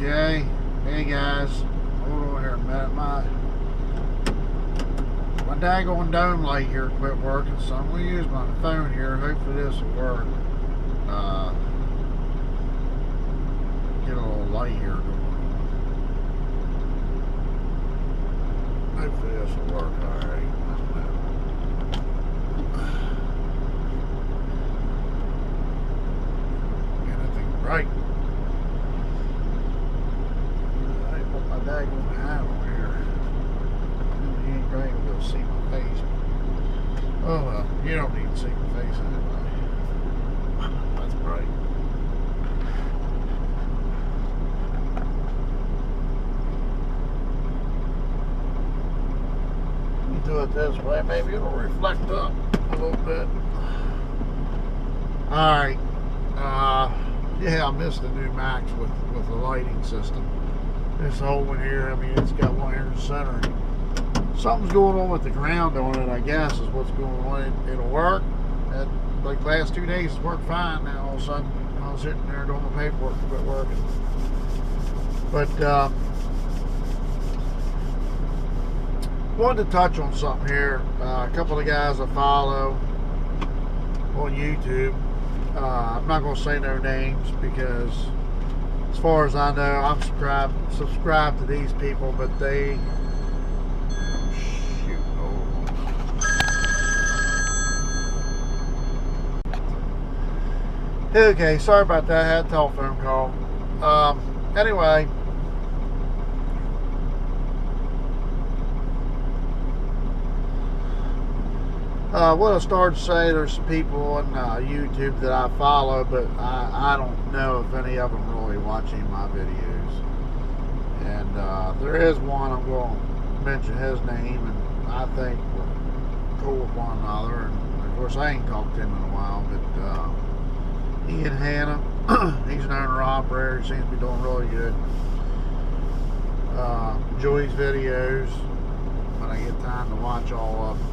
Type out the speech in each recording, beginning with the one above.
Okay. Hey guys. Hold on here a minute. My daggone dome light here quit working, so I'm going to use my phone here. Hopefully this will work. Get a little light here going on. Hopefully this will work. Alright. Get that thing bright. My daggone hat on here. You ain't going to be able to see my face. Oh well, you don't need to see my face anyway. That's bright. You do it this way, maybe it'll reflect up a little bit. Alright. Yeah, I missed the new Max with the lighting system. This whole one here, I mean, it's got one here in the center. Something's going on with the ground on it, I guess, is what's going on. It'll work. And like the last 2 days, it's worked fine. Now all of a sudden, I was sitting there doing my paperwork, it quit working. But wanted to touch on something here. A couple of guys I follow on YouTube. I'm not going to say no names because, as far as I know, I'm subscribed to these people, but they. Oh, shoot! Oh. Okay, sorry about that. I had a telephone call. Anyway. What I started to say, there's some people on YouTube that I follow, but I don't know if any of them really watching my videos. And there is one, I'm going to mention his name, and I think we're cool with one another. And of course, I ain't talked to him in a while, but he and Hannah, he's an owner-operator, he seems to be doing really good. Enjoy his videos when I get time to watch all of them.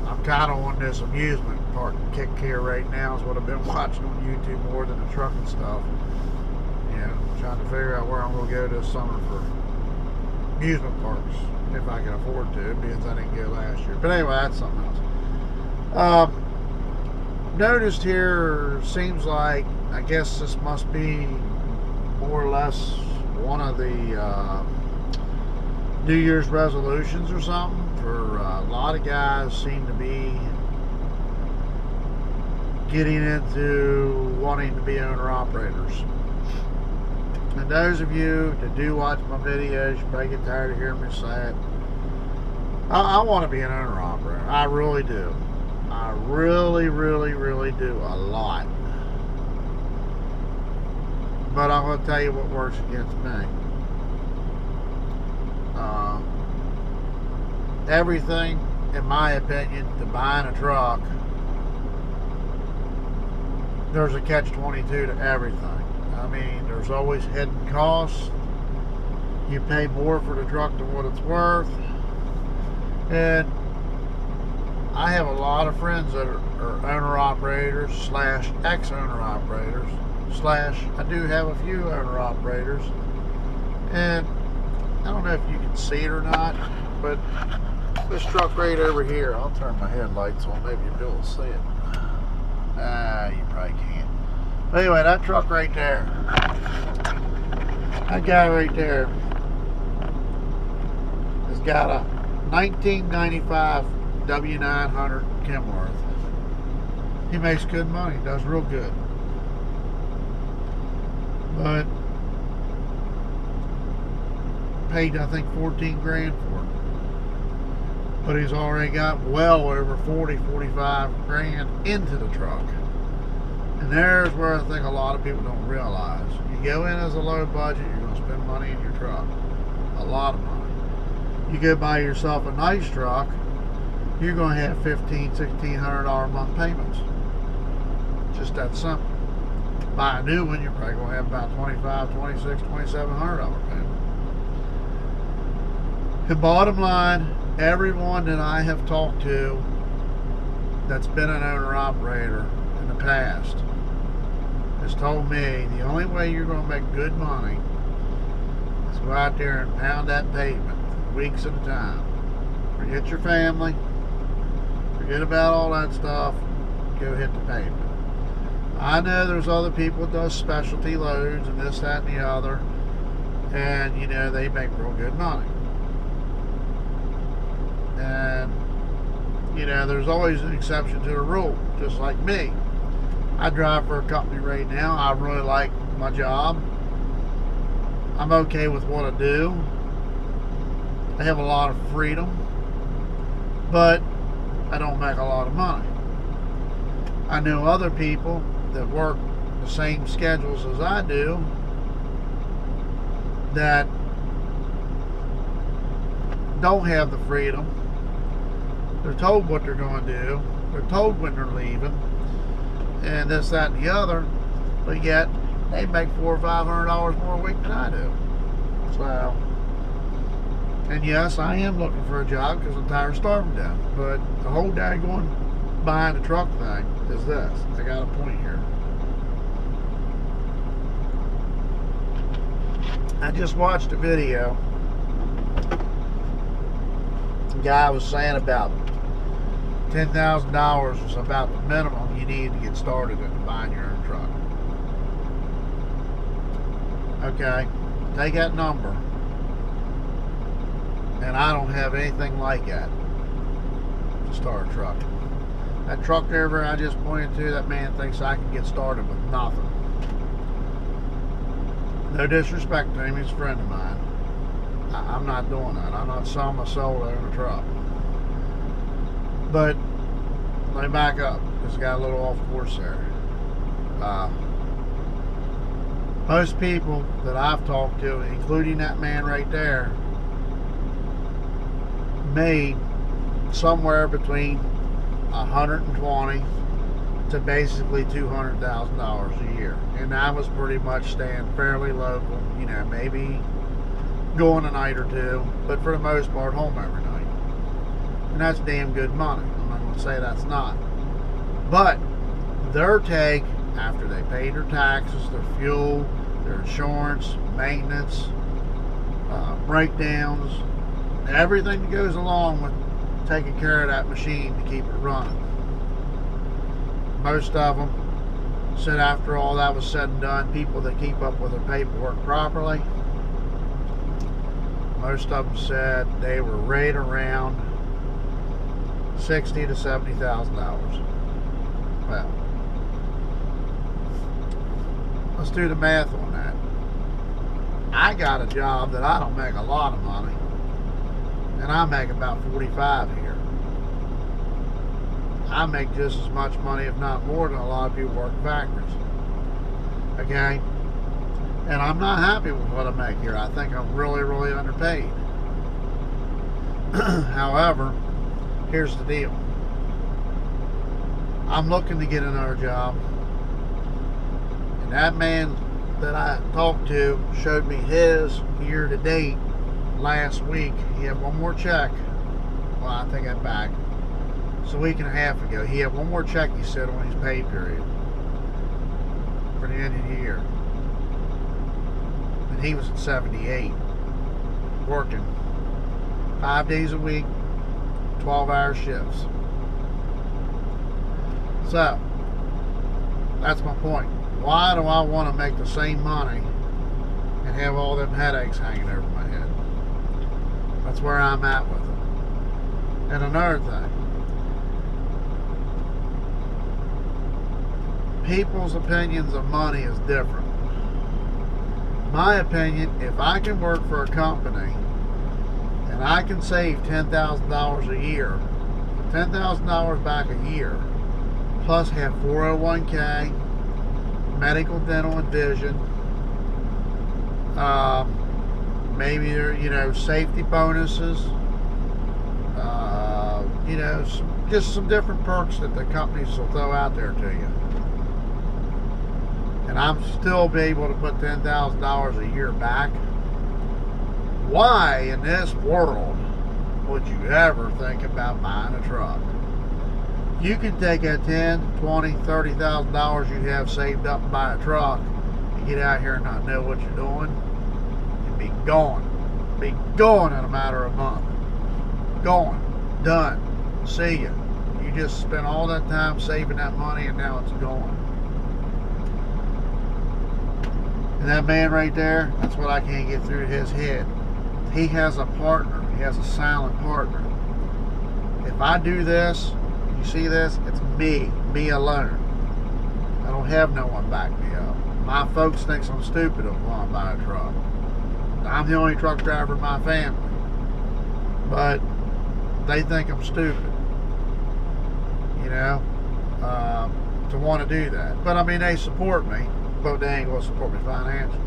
I'm kind of on this amusement park kick here right now, is what I've been watching on YouTube more than the trucking stuff. You know, trying to figure out where I'm going to go this summer for amusement parks, if I can afford to, because I didn't go last year. But anyway, that's something else. Noticed here, seems like, I guess this must be more or less one of the New Year's resolutions or something. For a lot of guys seem to be getting into wanting to be owner-operators. And those of you that do watch my videos, you probably get tired of hearing me say it. I want to be an owner-operator. I really do. I really, really, really do. A lot. But I'm going to tell you what works against me. Everything, in my opinion, to buying a truck, there's a catch-22 to everything. I mean, there's always hidden costs. You pay more for the truck than what it's worth. And I have a lot of friends that are owner-operators slash ex-owner-operators slash I do have a few owner-operators. And I don't know if you can see it or not, but this truck right over here, I'll turn my headlights on, maybe you'll be able to see it. You probably can't. But anyway, that truck right there, that guy right there has got a 1995 W900 Kenworth. He makes good money, does real good. But paid, I think, 14 grand for it. But he's already got well over 45 grand into the truck. And there's where I think a lot of people don't realize. You go in as a low budget, you're going to spend money in your truck. A lot of money. You go buy yourself a nice truck, you're going to have $1,500, $1,600 a month payments. Just that simple. Buy a new one, you're probably going to have about $2,500, $2,600, $2,700 payment. The bottom line, everyone that I have talked to that's been an owner-operator in the past has told me the only way you're going to make good money is go out there and pound that pavement for weeks at a time. Forget your family. Forget about all that stuff. Go hit the pavement. I know there's other people that does specialty loads and this, that, and the other. And, you know, they make real good money. And, you know, there's always an exception to the rule, just like me. I drive for a company right now. I really like my job. I'm okay with what I do. I have a lot of freedom, but I don't make a lot of money. I know other people that work the same schedules as I do that don't have the freedom. They're told what they're going to do. They're told when they're leaving, and this, that, and the other. But yet they make $400 or $500 more a week than I do. So, and yes, I am looking for a job because I'm tired of starving to death. But the whole daggone buying a truck thing is this. I got a point here. I just watched a video. The guy was saying about $10,000 was about the minimum you need to get started in buying your own truck. Okay, take that number, and I don't have anything like that to start a truck. That truck driver I just pointed to, that man thinks I can get started with nothing. No disrespect to him, he's a friend of mine. I'm not doing that. I'm not selling my soul to own a truck. But let me back up, because I got a little off course there. Most people that I've talked to, including that man right there, made somewhere between $120,000 to basically $200,000 a year, and I was pretty much staying fairly local. You know, maybe going a night or two, but for the most part, home every night, and that's damn good money. I'm not going to say that's not, but their take after they paid their taxes, their fuel, their insurance, maintenance, breakdowns, everything that goes along with taking care of that machine to keep it running. Most of them said after all that was said and done, people that keep up with their paperwork properly, most of them said they were right around $60,000 to $70,000. Well, let's do the math on that. I got a job that I don't make a lot of money, and I make about 45 here. I make just as much money, if not more, than a lot of people work factories. Okay? And I'm not happy with what I make here. I think I'm really, really underpaid. However, here's the deal. I'm looking to get another job. And that man that I talked to showed me his year to date last week. He had one more check. Well, I take that back. It's a week and a half ago. He had one more check, he said, on his pay period for the end of the year. And he was at 78, working 5 days a week, 12-hour shifts. So, that's my point. Why do I want to make the same money and have all them headaches hanging over my head? That's where I'm at with it. And another thing, people's opinions of money is different. My opinion, if I can work for a company and I can save $10,000 a year, $10,000 back a year, plus have 401k, medical, dental, and vision, maybe, you know, safety bonuses, you know, just some different perks that the companies will throw out there to you. And I'm still be able to put $10,000 a year back. Why in this world would you ever think about buying a truck? You can take that $10, $20, $30,000 you have saved up and buy a truck and get out here and not know what you're doing and be gone. Be gone in a matter of a month. Gone. Done. See ya. You just spent all that time saving that money and now it's gone. And that man right there, that's what I can't get through his head. He has a partner. He has a silent partner. If I do this, you see this, it's me alone. I don't have no one back me up. My folks think I'm stupid if I want to buy a truck. I'm the only truck driver in my family. But they think I'm stupid, you know, to want to do that. But I mean, they support me, but they ain't going to support me financially.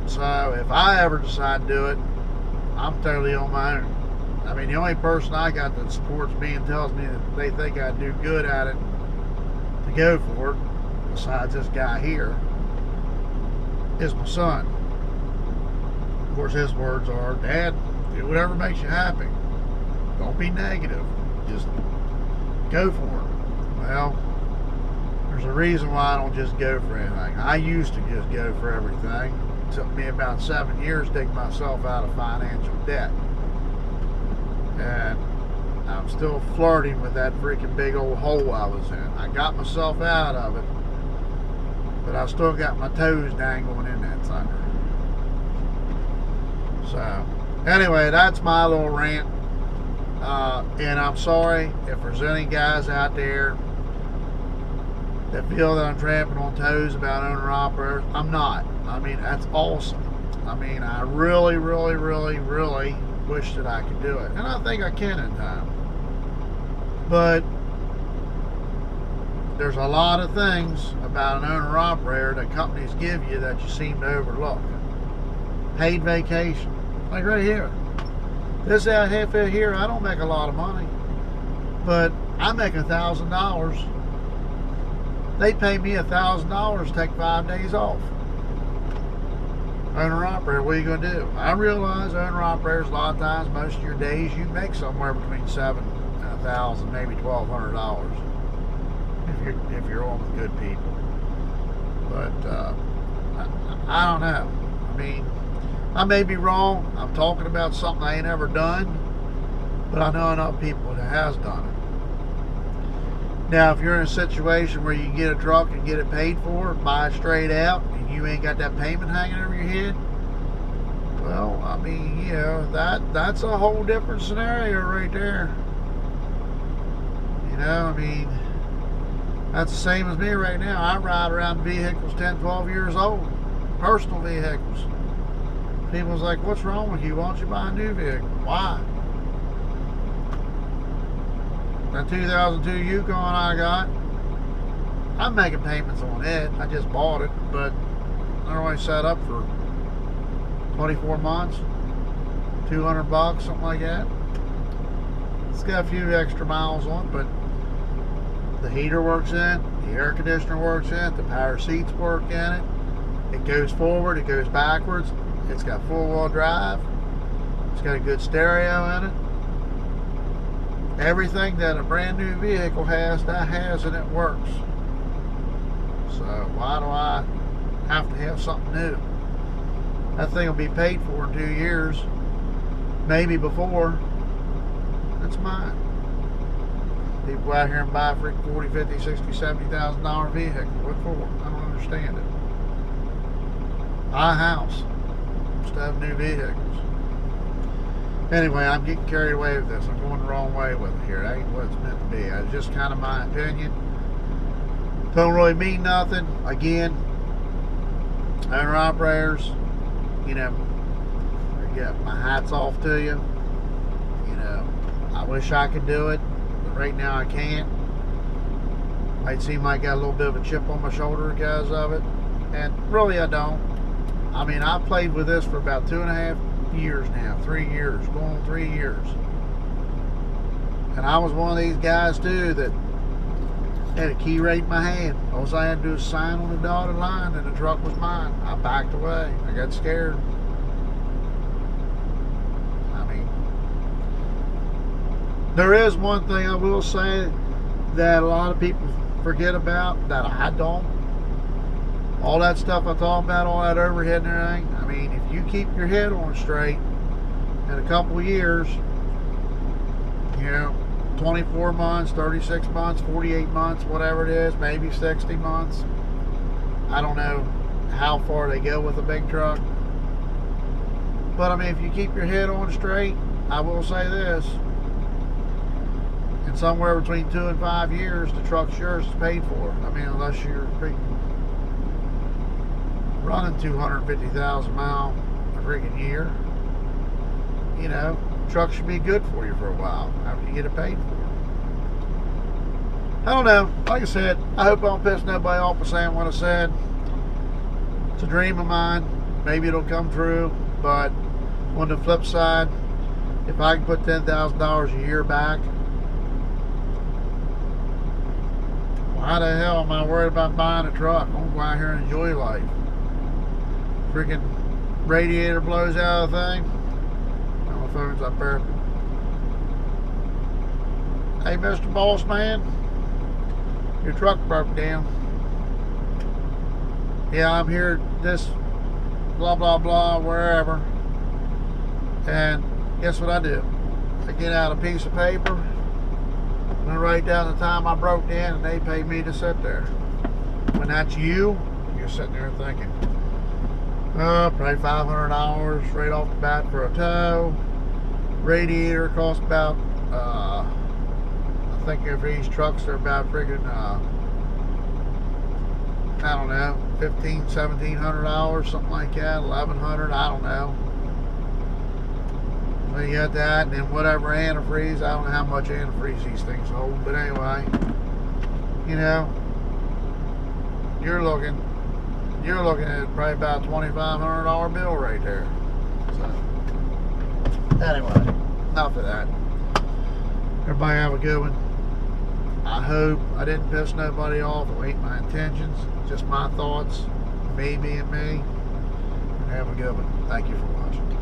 So if I ever decide to do it, I'm totally on my own. I mean, the only person I got that supports me and tells me that they think I do good at it to go for it, besides this guy here, is my son. Of course, his words are, Dad, do whatever makes you happy. Don't be negative. Just go for it. Well, there's a reason why I don't just go for anything. I used to just go for everything. It took me about 7 years to dig myself out of financial debt. And I'm still flirting with that freaking big old hole I was in. I got myself out of it, but I still got my toes dangling in that sucker. So, anyway, that's my little rant. And I'm sorry if there's any guys out there that feel that I'm trampling on toes about owner-operators. I'm not. I mean, that's awesome. I mean, I really, really, really, really wish that I could do it. And I think I can in time. But there's a lot of things about an owner-operator that companies give you that you seem to overlook. Paid vacation. Like right here. This out here, I don't make a lot of money. But I make $1,000. They pay me $1,000 to take 5 days off. Owner-operator, what are you going to do? I realize owner-operators, a lot of times, most of your days, you make somewhere between $7,000 and $1,000, maybe $1,200 if you're on with good people. But I don't know. I mean, I may be wrong. I'm talking about something I ain't ever done, but I know enough people that has done it. Now, if you're in a situation where you can get a truck and get it paid for, buy it straight out, and you ain't got that payment hanging over your head, well, I mean, you know, that's a whole different scenario right there. You know, I mean, that's the same as me right now. I ride around vehicles 10, 12 years old, personal vehicles. People's like, what's wrong with you? Why don't you buy a new vehicle? Why? That 2002 Yukon I got, I'm making payments on it. I just bought it, but I only set up for 24 months, 200 bucks, something like that. It's got a few extra miles on it, but the heater works in it, the air conditioner works in it, the power seats work in it. It goes forward, it goes backwards. It's got four-wheel drive. It's got a good stereo in it. Everything that a brand new vehicle has, that has, and it works. So why do I have to have something new? That thing will be paid for in 2 years, maybe before. It's mine. People go out here and buy a freaking $40,000, $50,000, $60,000, $70,000 vehicle. What for? I don't understand it. Buy a house instead of new vehicles. Anyway, I'm getting carried away with this. I'm going the wrong way with it here. That ain't what it's meant to be. It's just kind of my opinion. Don't really mean nothing. Again, owner-operators, you know, my hat's off to you. You know, I wish I could do it, but right now I can't. Might seem like I got a little bit of a chip on my shoulder because of it, and really I don't. I mean, I've played with this for about 2.5 years now, 3 years, going on 3 years. And I was one of these guys too that had a key right in my hand. All I had to do was sign on the dotted line and the truck was mine. I backed away. I got scared. I mean, There is one thing I will say that a lot of people forget about that I don't. All that stuff I talk about, all that overhead and everything, I mean, if you keep your head on straight, in a couple of years, 24 months, 36 months, 48 months, whatever it is, maybe 60 months. I don't know how far they go with a big truck. But I mean, if you keep your head on straight, I will say this. In somewhere between 2 and 5 years, the truck's yours is paid for. I mean, unless you're running 250,000 miles a freaking year, truck should be good for you for a while after you get it paid for. I don't know. Like I said, I hope I don't piss nobody off by saying what I said. It's a dream of mine. Maybe it'll come true. But on the flip side, if I can put $10,000 a year back, why the hell am I worried about buying a truck? I'm going to go out here and enjoy life. Freaking radiator blows out of the thing. My phone's up there. Hey, Mr. Boss Man, your truck broke down. Yeah, I'm here this blah blah blah wherever. And guess what I do? I get out a piece of paper and I write down the time I broke down, and they pay me to sit there. When that's you're sitting there thinking, probably $500 right off the bat for a tow. Radiator costs about, I think for these trucks they're about friggin', I don't know, $1,500, $1,700, something like that, $1,100, I don't know. So you got that, and then whatever antifreeze, I don't know how much antifreeze these things hold, but anyway, you're looking at probably about a $2,500 bill right there. So, anyway, enough of that. Everybody have a good one. I hope I didn't piss nobody off. It ain't my intentions. Just my thoughts. Me being me. Have a good one. Thank you for watching.